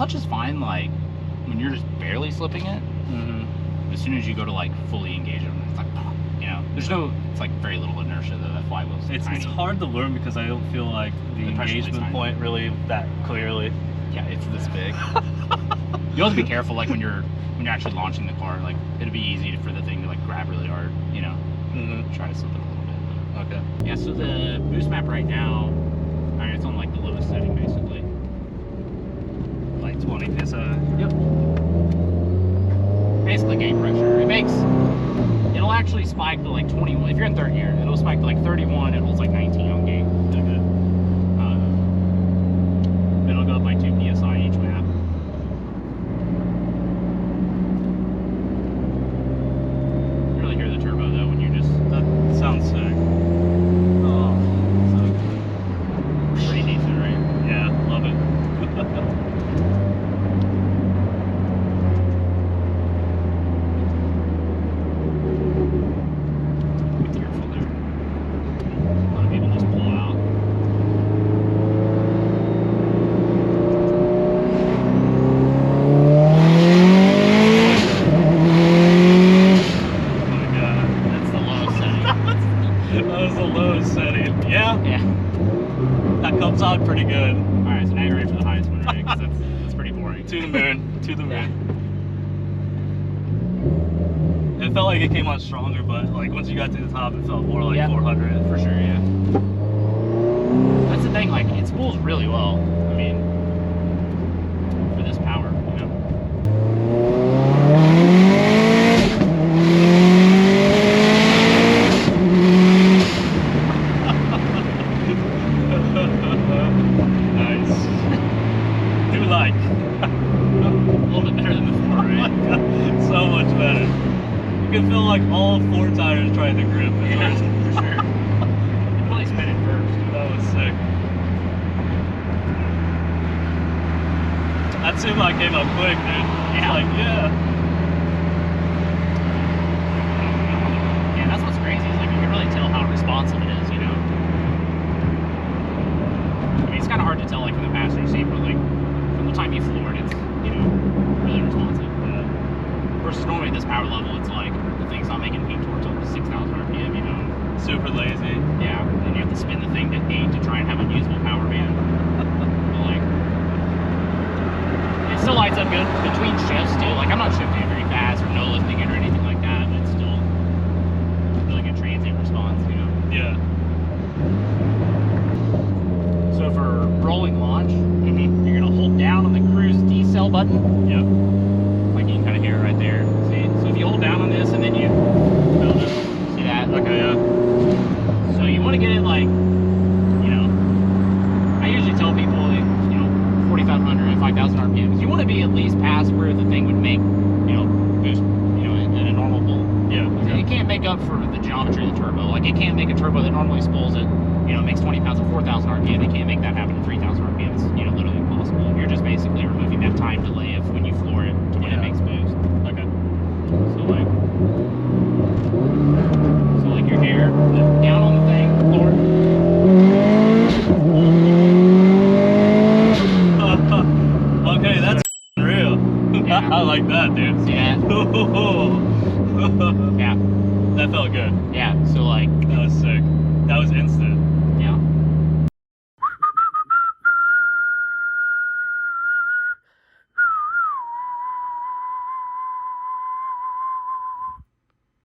clutch is fine, like, when you're just barely slipping it. As soon as you go to, like, fully engage them, it's like, you know, there's no, it's like very little inertia, though, that flywheel's tiny. It's hard to learn because I don't feel like the engagement point really that clearly. Yeah, it's this big. You have to be careful, like, when you're actually launching the car, like, it'd be easy for the thing to, like, grab really hard, you know, try to slip it a little bit. But. Okay. Yeah, so the boost map right now, I mean, it's on, like, the lowest setting, basically. Like 20 PSI. Yep. Basically gate pressure. It'll actually spike to, like, 21. If you're in third gear, it'll spike to, like, 31. It holds, like, 19 on gate. Okay. Then it'll go up by 2 PSI each map. You really hear the turbo, though, when you just... That sounds sick. Oh, so Pretty decent, right? yeah, love it. Be careful there. A lot of people just pull out. Oh my god. That's the low setting. That was the lowest setting. Yeah, Yeah. that comes out pretty good. Alright, so now you're ready for the highest one, right? Because that's pretty boring. To the moon. To the moon. It felt like it came on stronger, but like once you got to the top, it felt more like 400. For sure, yeah. That's the thing, like, it spools really well. I mean, for this power, you know. Nice. Do like. A little bit better than before, right? So much better. You can feel like all 4 tires trying to grip. Yeah, for sure. You probably spin it first. That was sick. That Semi came up quick, dude. Yeah. Like, yeah. Yeah, that's what's crazy, is like you can really tell how responsive it is, you know? I mean, it's kind of hard to tell, like, from the passenger seat, but, like, from the time you floor it, it's, you know, really responsive. Versus normally this power level, it's like, the thing's not making peak torque till 6,000 RPM, you know? Super lazy. Yeah, and you have to spin the thing to 8 to try and have a usable power band. But, like, it still lights up good between shifts, too. Like, I'm not shifting it very fast or no lifting it or anything like that, but it's still really good transient response, you know? Yeah. So for rolling launch, you're gonna hold down on the cruise decel button. Yep. Like you can kind of hear it right there. See? So if you hold down on this and then you build it, see that? Okay, yeah. So you want to get it like, you know, I usually tell people, you know, 4,500 and 5,000 RPMs. You want to be at least past where the thing would make, you know, boost, you know, in a normal pull. Yeah. It can't make up for the geometry of the turbo. Like, it can't make a turbo that normally spools it, you know, makes 20 pounds at 4,000 RPM. It can't make that happen at 3,000 RPM. It's, you know, literally impossible. You're just basically removing that time delay of when you floor it to when it makes boost. Okay. So like you're here, down on the thing, floor. Okay, that's real. Yeah. I like that, dude. See that? Yeah. Yeah. That felt good. Yeah. So like,